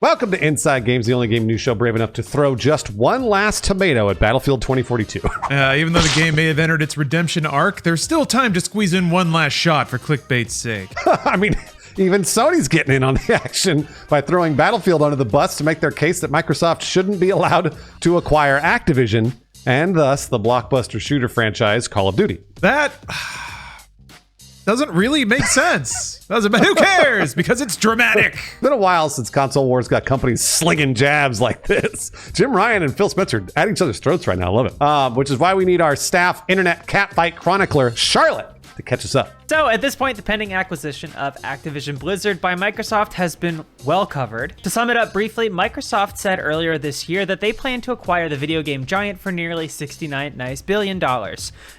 Welcome to Inside Games, the only game news show brave enough to throw just one last tomato at Battlefield 2042. Even though the game may have entered its redemption arc, there's still time to squeeze in one last shot for clickbait's sake. I mean, even Sony's getting in on the action by throwing Battlefield under the bus to make their case that Microsoft shouldn't be allowed to acquire Activision, and thus the blockbuster shooter franchise Call of Duty. That doesn't really make sense. Who cares? Because it's dramatic. It's been a while since console wars got companies slinging jabs like this. Jim Ryan and Phil Spencer at each other's throats right now. I love it. Which is why we need our staff internet catfight chronicler, Charlotte, to catch us up. So at this point, the pending acquisition of Activision Blizzard by Microsoft has been well covered. To sum it up briefly, Microsoft said earlier this year that they plan to acquire the video game giant for nearly $69 billion.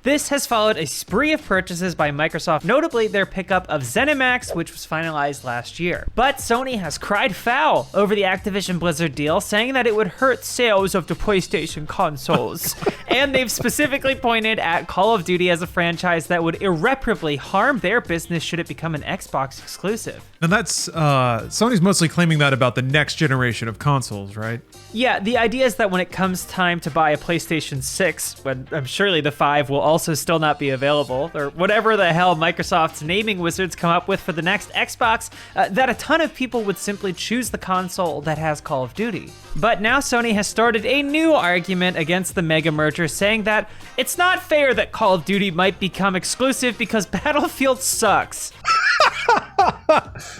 This has followed a spree of purchases by Microsoft, notably their pickup of ZeniMax, which was finalized last year. But Sony has cried foul over the Activision Blizzard deal, saying that it would hurt sales of the PlayStation consoles. And they've specifically pointed at Call of Duty as a franchise that would irreparably harm their business should it become an Xbox exclusive. And that's, Sony's mostly claiming that about the next generation of consoles, right? Yeah, the idea is that when it comes time to buy a PlayStation 6, when surely the 5 will also still not be available, or whatever the hell Microsoft's naming wizards come up with for the next Xbox, that a ton of people would simply choose the console that has Call of Duty. But now Sony has started a new argument against the mega merger, saying that it's not fair that Call of Duty might become exclusive because Battlefield sucks.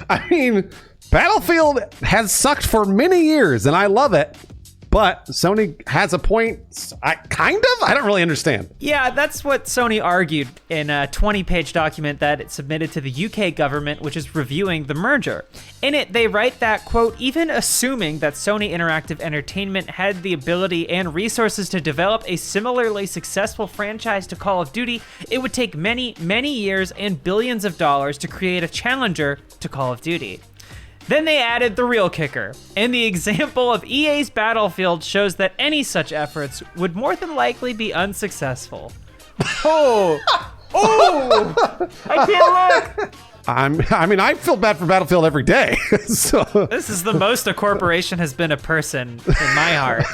I mean, Battlefield has sucked for many years, and I love it. But Sony has a point, kind of? I don't really understand. Yeah, that's what Sony argued in a 20-page document that it submitted to the UK government, which is reviewing the merger. In it, they write that, quote, even assuming that Sony Interactive Entertainment had the ability and resources to develop a similarly successful franchise to Call of Duty, it would take many, many years and billions of dollars to create a challenger to Call of Duty. Then they added the real kicker, and the example of EA's Battlefield shows that any such efforts would more than likely be unsuccessful. Oh! I can't look! I mean, I feel bad for Battlefield every day. So this is the most a corporation has been a person in my heart.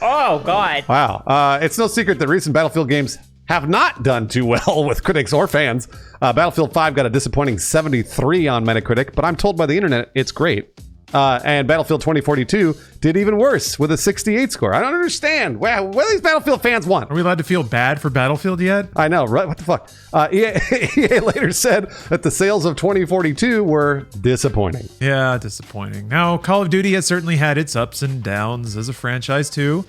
Oh, God. Wow. It's no secret that recent Battlefield games have not done too well with critics or fans. Battlefield 5 got a disappointing 73 on Metacritic, but I'm told by the internet it's great. And Battlefield 2042 did even worse with a 68 score. I don't understand. What do these Battlefield fans want? Are we allowed to feel bad for Battlefield yet? I know, right? What the fuck? EA later said that the sales of 2042 were disappointing. Yeah, disappointing. Now, Call of Duty has certainly had its ups and downs as a franchise too.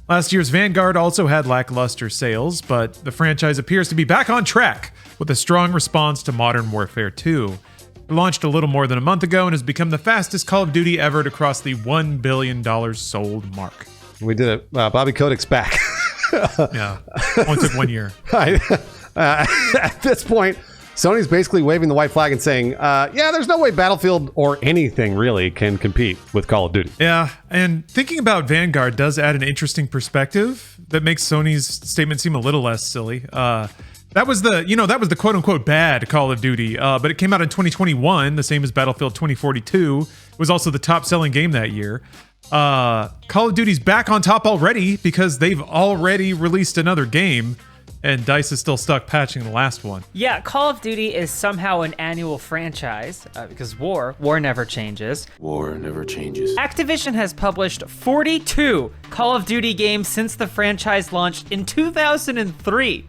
Last year's Vanguard also had lackluster sales, but the franchise appears to be back on track with a strong response to Modern Warfare 2. It launched a little more than a month ago and has become the fastest Call of Duty ever to cross the $1 billion sold mark. We did it. Bobby Kodak's back. Yeah, only took 1 year. At this point, Sony's basically waving the white flag and saying, yeah, there's no way Battlefield or anything really can compete with Call of Duty. Yeah, and thinking about Vanguard does add an interesting perspective that makes Sony's statement seem a little less silly. That was the quote unquote bad Call of Duty, but it came out in 2021, the same as Battlefield 2042. It was also the top selling game that year. Call of Duty's back on top already because they've already released another game. And DICE is still stuck patching the last one. Yeah, Call of Duty is somehow an annual franchise because war never changes. War never changes. Activision has published 42 Call of Duty games since the franchise launched in 2003.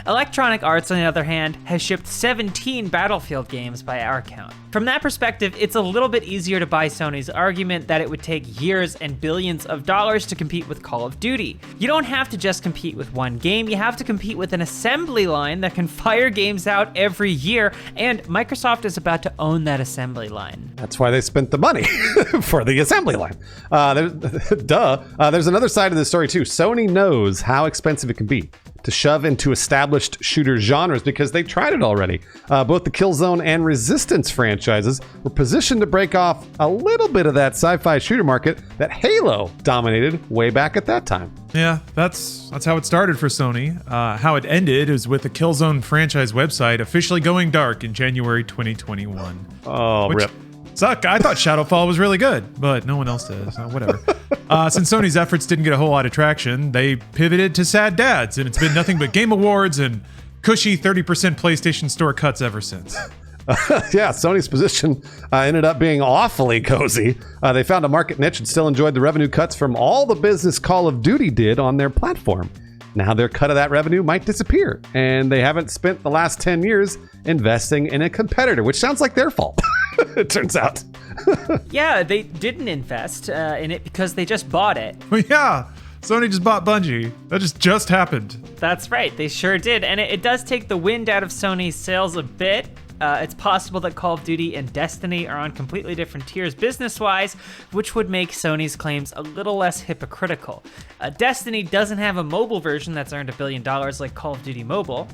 Electronic Arts, on the other hand, has shipped 17 Battlefield games by our count. From that perspective, it's a little bit easier to buy Sony's argument that it would take years and billions of dollars to compete with Call of Duty. You don't have to just compete with one game, you have to compete with an assembly line that can fire games out every year, and Microsoft is about to own that assembly line. That's why they spent the money for the assembly line. There's another side of this story too. Sony knows how expensive it can be to shove into established shooter genres because they tried it already. Both the Killzone and Resistance franchises were positioned to break off a little bit of that sci-fi shooter market that Halo dominated way back at that time. Yeah, that's how it started for Sony. How it ended is with the Killzone franchise website officially going dark in January 2021. Oh, rip. Suck. I thought Shadowfall was really good, but no one else did. So whatever. Since Sony's efforts didn't get a whole lot of traction, they pivoted to sad dads, and it's been nothing but Game Awards and cushy 30% PlayStation Store cuts ever since. Yeah, Sony's position ended up being awfully cozy. They found a market niche and still enjoyed the revenue cuts from all the business Call of Duty did on their platform. Now their cut of that revenue might disappear, and they haven't spent the last 10 years investing in a competitor, which sounds like their fault, it turns out. Yeah, they didn't invest in it because they just bought it. Well, yeah, Sony just bought Bungie. That just happened. That's right, they sure did. And it does take the wind out of Sony's sails a bit. It's possible that Call of Duty and Destiny are on completely different tiers business-wise, which would make Sony's claims a little less hypocritical. Destiny doesn't have a mobile version that's earned $1 billion like Call of Duty Mobile.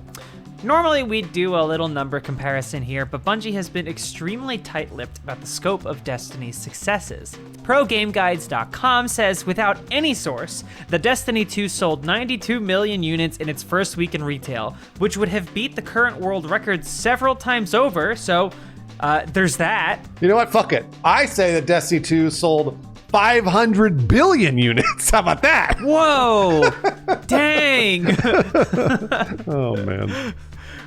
Normally, we'd do a little number comparison here, but Bungie has been extremely tight-lipped about the scope of Destiny's successes. ProGameGuides.com says, without any source, that Destiny 2 sold 92 million units in its first week in retail, which would have beat the current world record several times over, so there's that. You know what? Fuck it. I say that Destiny 2 sold 500 billion units. How about that? Whoa! Dang! Oh, man.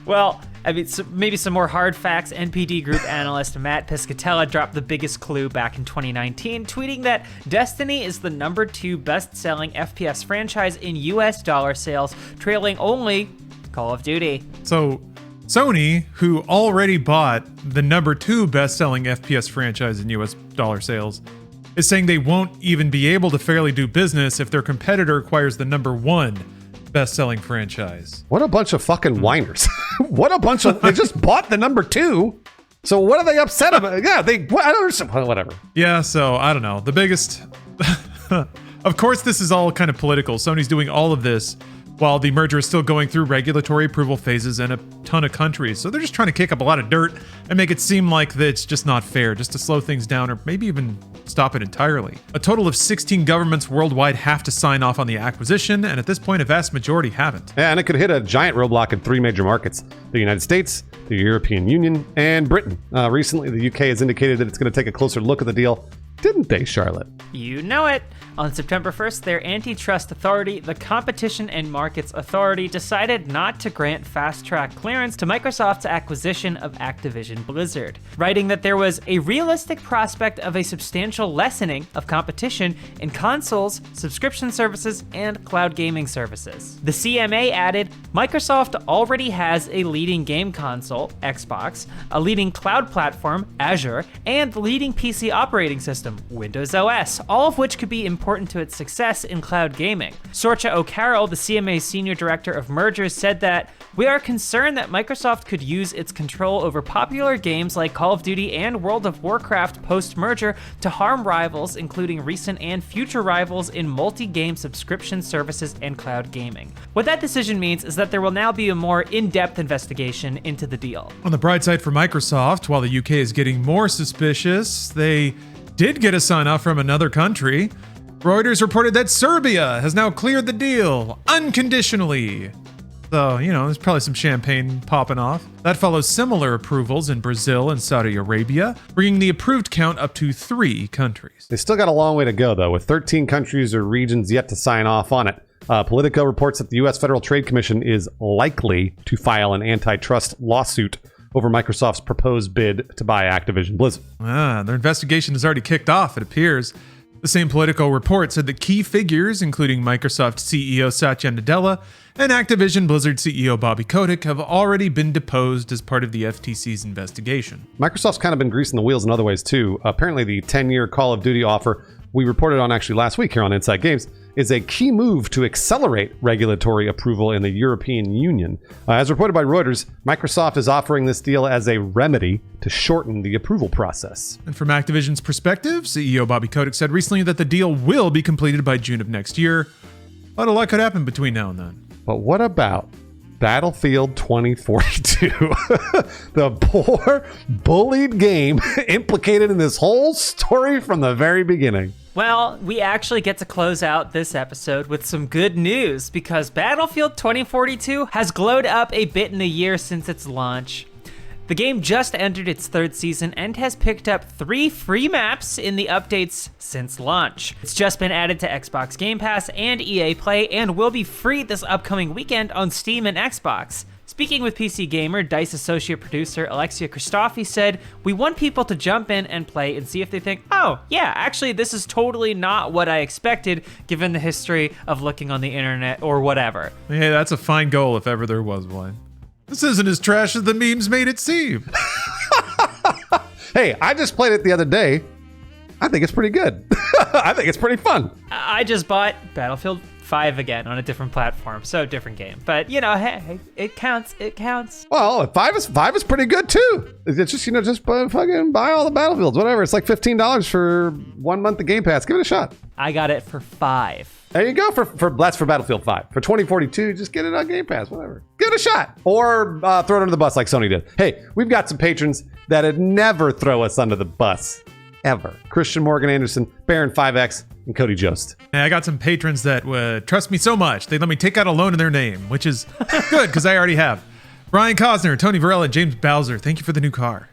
Well, I mean, maybe some more hard facts. NPD Group analyst Matt Piscatella dropped the biggest clue back in 2019, tweeting that Destiny is the #2 best-selling FPS franchise in US dollar sales, trailing only Call of Duty. So Sony, who already bought the #2 best-selling FPS franchise in US dollar sales, is saying they won't even be able to fairly do business if their competitor acquires the #1 best-selling franchise. What a bunch of fucking whiners. What a bunch of... They just bought the #2. So what are they upset about? Yeah, I don't understand. Whatever. Yeah, so I don't know. The biggest... Of course, this is all kind of political. Sony's doing all of this while the merger is still going through regulatory approval phases in a ton of countries. So they're just trying to kick up a lot of dirt and make it seem like that it's just not fair, just to slow things down or maybe even stop it entirely. A total of 16 governments worldwide have to sign off on the acquisition, and at this point, a vast majority haven't. Yeah, and it could hit a giant roadblock in 3 major markets: the United States, the European Union, and Britain. Recently, the UK has indicated that it's going to take a closer look at the deal. Didn't they, Charlotte? You know it. On September 1st, their antitrust authority, the Competition and Markets Authority, decided not to grant fast-track clearance to Microsoft's acquisition of Activision Blizzard, writing that there was a realistic prospect of a substantial lessening of competition in consoles, subscription services, and cloud gaming services. The CMA added, Microsoft already has a leading game console, Xbox, a leading cloud platform, Azure, and the leading PC operating system, Windows OS, all of which could be important to its success in cloud gaming. Sorcha O'Carroll, the CMA's senior director of mergers, said that, we are concerned that Microsoft could use its control over popular games like Call of Duty and World of Warcraft post-merger to harm rivals, including recent and future rivals in multi-game subscription services and cloud gaming. What that decision means is that there will now be a more in-depth investigation into the deal. On the bright side for Microsoft, while the UK is getting more suspicious, they did get a sign-off from another country. Reuters reported that Serbia has now cleared the deal unconditionally. So, there's probably some champagne popping off. That follows similar approvals in Brazil and Saudi Arabia, bringing the approved count up to 3 countries. They still got a long way to go, though, with 13 countries or regions yet to sign off on it. Politico reports that the U.S. Federal Trade Commission is likely to file an antitrust lawsuit over Microsoft's proposed bid to buy Activision Blizzard. Their investigation has already kicked off, it appears. The same Politico report said that key figures, including Microsoft CEO Satya Nadella and Activision Blizzard CEO Bobby Kotick, have already been deposed as part of the FTC's investigation. Microsoft's kind of been greasing the wheels in other ways, too. Apparently, the 10-year Call of Duty offer we reported on actually last week here on Inside Games is a key move to accelerate regulatory approval in the European Union. As reported by Reuters, Microsoft is offering this deal as a remedy to shorten the approval process. And from Activision's perspective, CEO Bobby Kotick said recently that the deal will be completed by June of next year. A lot could happen between now and then. But what about Battlefield 2042? The poor, bullied game implicated in this whole story from the very beginning. Well, we actually get to close out this episode with some good news because Battlefield 2042 has glowed up a bit in the year since its launch. The game just entered its third season and has picked up 3 free maps in the updates since launch. It's just been added to Xbox Game Pass and EA Play and will be free this upcoming weekend on Steam and Xbox. Speaking with PC Gamer, DICE associate producer Alexia Christofi said, "We want people to jump in and play and see if they think, oh, yeah, actually this is totally not what I expected given the history of looking on the internet or whatever." Hey, that's a fine goal if ever there was one. This isn't as trash as the memes made it seem. Hey, I just played it the other day. I think it's pretty good. I think it's pretty fun. I just bought Battlefield 5 again on a different platform, so different game. But, hey, it counts. It counts. Well, five is pretty good too. It's just, just fucking buy all the Battlefields, whatever. It's like $15 for 1 month of Game Pass. Give it a shot. I got it for $5. There you go. That's for Battlefield 5. For 2042, just get it on Game Pass, whatever. Give it a shot. Or throw it under the bus like Sony did. Hey, we've got some patrons that'd never throw us under the bus. Ever. Christian Morgan Anderson, Baron 5X, and Cody Jost. And I got some patrons that trust me so much, they let me take out a loan in their name, which is good because I already have. Brian Cosner, Tony Varela, and James Bowser, thank you for the new car.